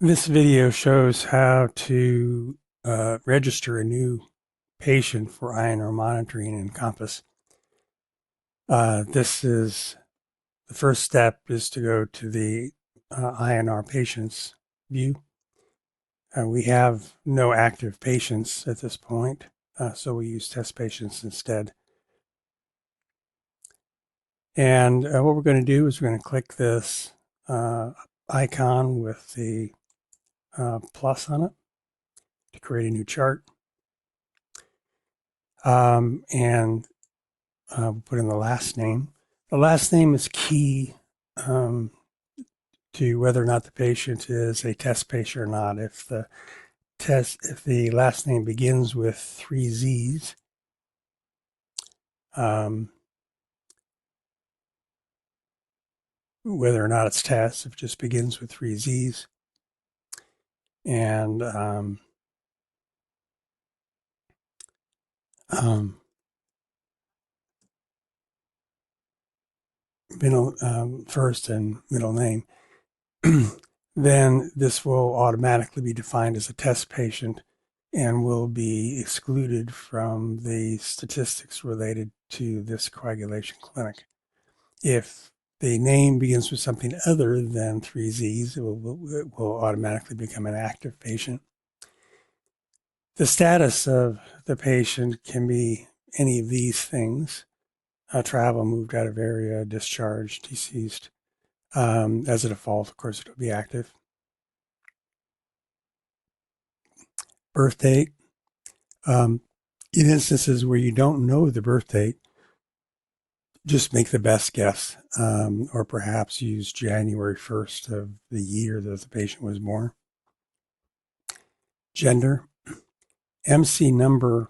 This video shows how to register a new patient for INR monitoring in Compass. This is the first step is to go to the INR patients view. We have no active patients at this point, so we use test patients instead. And what we're going to do is we're going to click this icon with the plus on it to create a new chart. And put in the last name. The last name is key to whether or not the patient is a test patient or not. If the last name begins with 3 Z's, whether or not it's test, if it just begins with 3 Z's, and first and middle name, then this will automatically be defined as a test patient and will be excluded from the statistics related to this coagulation clinic. If the name begins with something other than 3 Z's, it will automatically become an active patient. The status of the patient can be any of these things: travel, moved out of area, discharged, deceased. As a default, of course, it'll be active. Birth date. In instances where you don't know the birth date, just make the best guess, or perhaps use January 1st of the year that the patient was born. Gender. MC number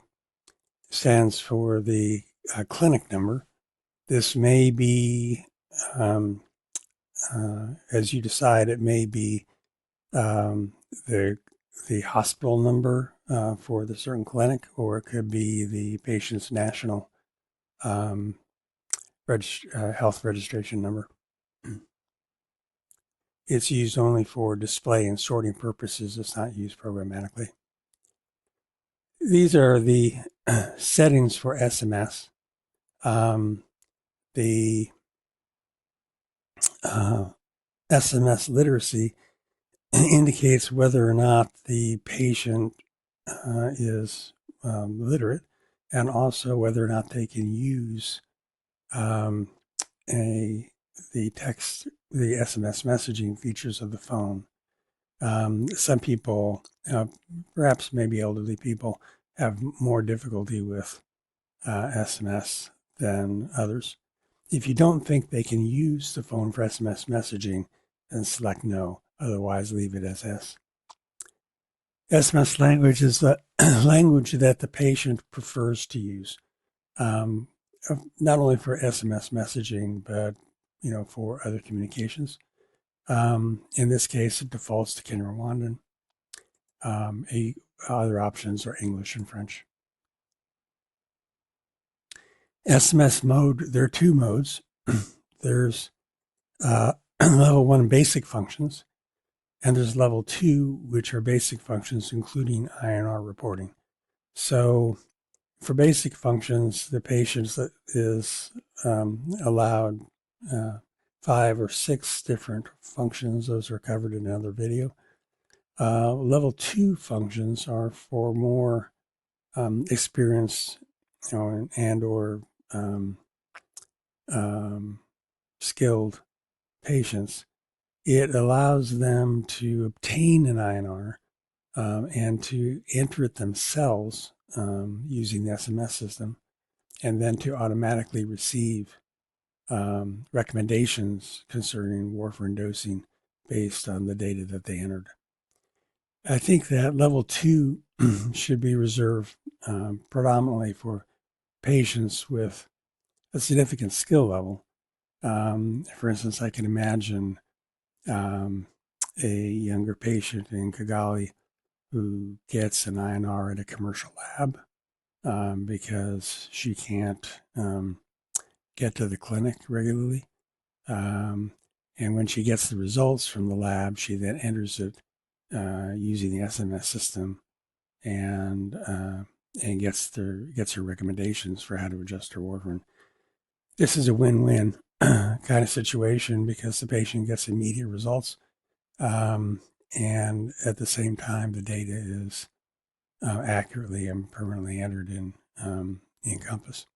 stands for the clinic number. This may be, as you decide, it may be the hospital number for the certain clinic, or it could be the patient's national health registration number. It's used only for display and sorting purposes. It's not used programmatically. These are the settings for SMS. The SMS literacy indicates whether or not the patient is literate, and also whether or not they can use the SMS messaging features of the phone. Some people, perhaps maybe elderly people, have more difficulty with SMS than others. If you don't think they can use the phone for SMS messaging, then select no. Otherwise, leave it as S. SMS language is the language that the patient prefers to use, not only for SMS messaging, but for other communications. In this case, it defaults to Kinyarwanda. Other options are English and French. SMS mode, there are 2 modes. There's level 1 basic functions, and there's level 2, which are basic functions, including INR reporting. So for basic functions, the patient is allowed 5 or 6 different functions. Those are covered in another video. Level 2 functions are for more experienced, and or skilled patients. It allows them to obtain an INR and to enter it themselves using the SMS system, and then to automatically receive recommendations concerning warfarin dosing based on the data that they entered. I think that level 2 should be reserved predominantly for patients with a significant skill level. For instance, I can imagine a younger patient in Kigali who gets an INR at a commercial lab because she can't get to the clinic regularly. And when she gets the results from the lab, she then enters it using the SMS system and gets her recommendations for how to adjust her warfarin. This is a win-win kind of situation because the patient gets immediate results, and at the same time, the data is accurately and permanently entered in Compass.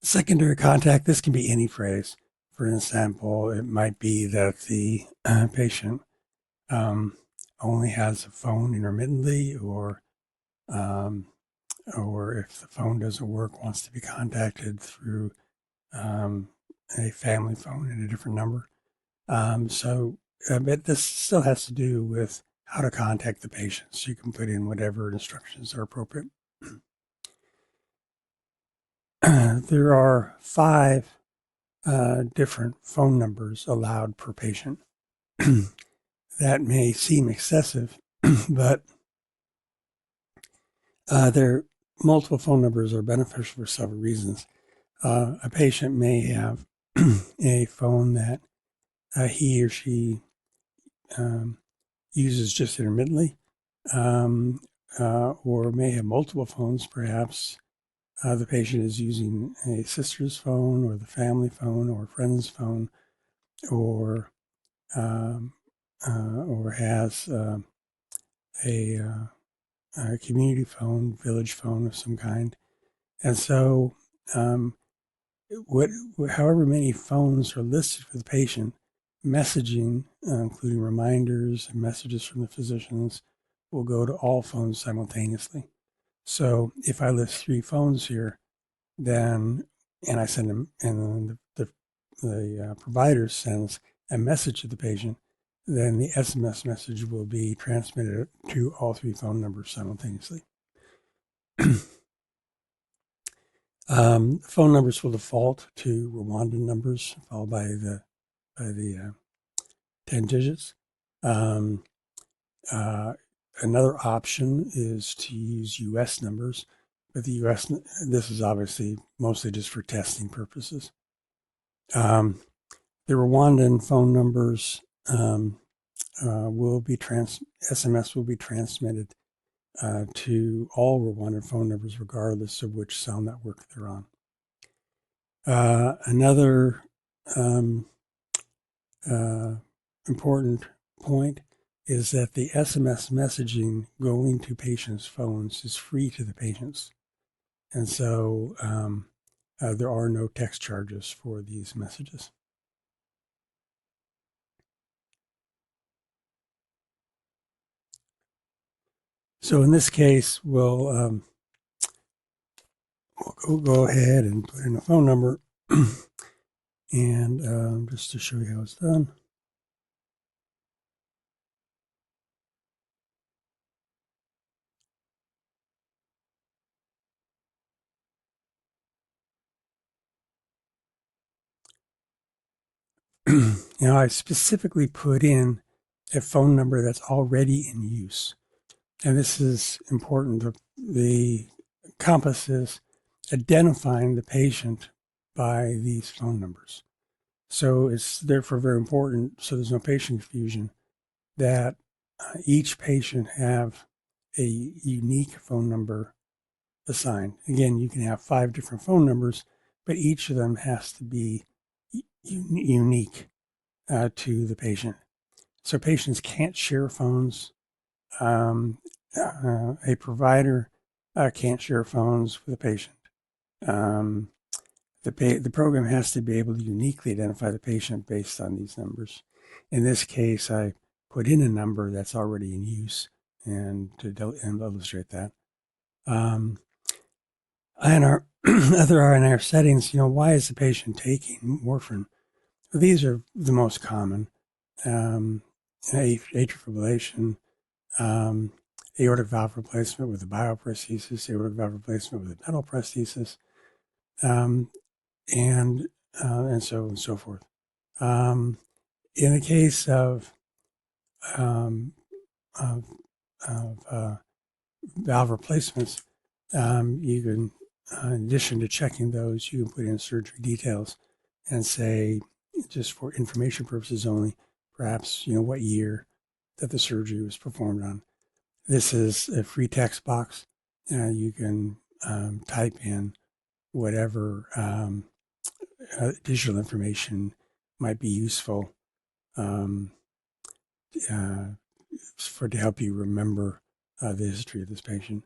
Secondary contact, this can be any phrase. For example, it might be that the patient only has a phone intermittently, or if the phone doesn't work, wants to be contacted through a family phone and a different number. But this still has to do with how to contact the patient. So you can put in whatever instructions are appropriate. There are 5 different phone numbers allowed per patient. That may seem excessive, but multiple phone numbers are beneficial for several reasons. A patient may have a phone that he or she uses just intermittently, or may have multiple phones. Perhaps the patient is using a sister's phone, or the family phone, or a friend's phone, or has a community phone, village phone of some kind. And so, however many phones are listed for the patient, messaging, including reminders and messages from the physicians, will go to all phones simultaneously. So if I list 3 phones here, then, and I send them, and the provider sends a message to the patient, then the SMS message will be transmitted to all 3 phone numbers simultaneously. Phone numbers will default to Rwandan numbers, followed by the 10 digits. Another option is to use U.S. numbers, but this is obviously mostly just for testing purposes. The Rwandan phone numbers SMS will be transmitted to all Rwandan phone numbers, regardless of which cell network they're on. Another important point is that the SMS messaging going to patients' phones is free to the patients. And so there are no text charges for these messages. So in this case, we'll go ahead and put in a phone number and just to show you how it's done. Now, I specifically put in a phone number that's already in use. And this is important. The Compass is identifying the patient by these phone numbers. So it's therefore very important, so there's no patient confusion, that each patient have a unique phone number assigned. Again, you can have 5 different phone numbers, but each of them has to be unique to the patient. So patients can't share phones. A provider can't share phones with a patient. The program has to be able to uniquely identify the patient based on these numbers. In this case, I put in a number that's already in use and to illustrate that. In our other RNR settings, why is the patient taking warfarin? Well, these are the most common. Atrial fibrillation, aortic valve replacement with a bioprosthesis, aortic valve replacement with a metal prosthesis, and so on and so forth. In the case of valve replacements, you can, in addition to checking those, you can put in surgery details and say, just for information purposes only, perhaps, what year that the surgery was performed on. This is a free text box. You can type in whatever additional information might be useful um, uh, to help you remember the history of this patient.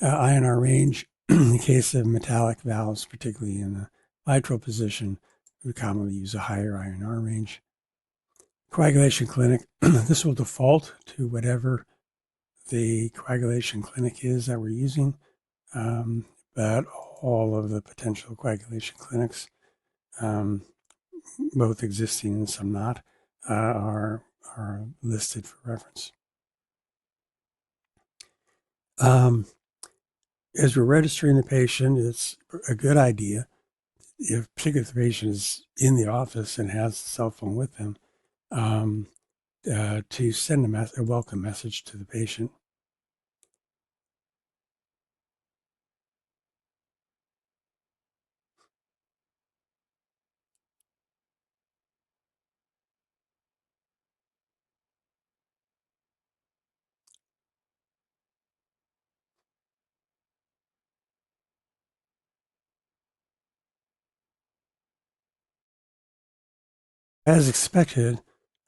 INR range, in the case of metallic valves, particularly in the mitral position, we commonly use a higher INR range. Coagulation clinic, this will default to whatever the coagulation clinic is that we're using, but all of the potential coagulation clinics, both existing and some not, are listed for reference. As we're registering the patient, it's a good idea, particularly if the patient is in the office and has a cell phone with them, to send a welcome message to the patient. As expected,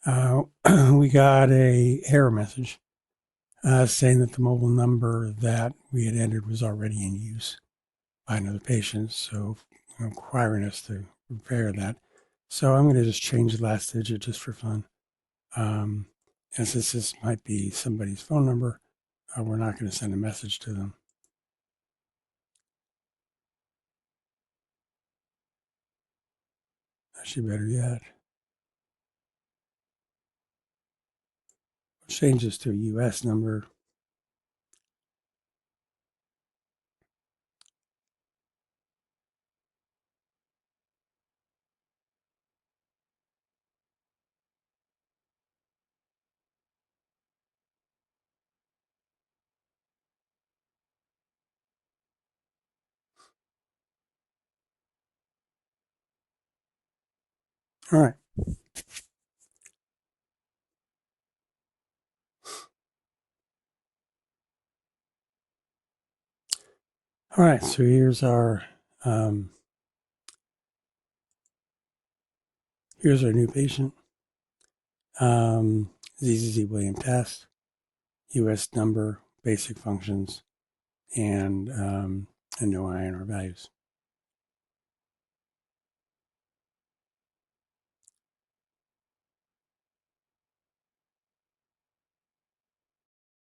we got a error message saying that the mobile number that we had entered was already in use by another patient, so requiring us to repair that. So I'm going to just change the last digit just for fun. And since this might be somebody's phone number, we're not going to send a message to them. Actually, better yet, we'll change this to a US number. All right. All right, so here's our new patient. ZZZ William test, US number, basic functions, and no INR values.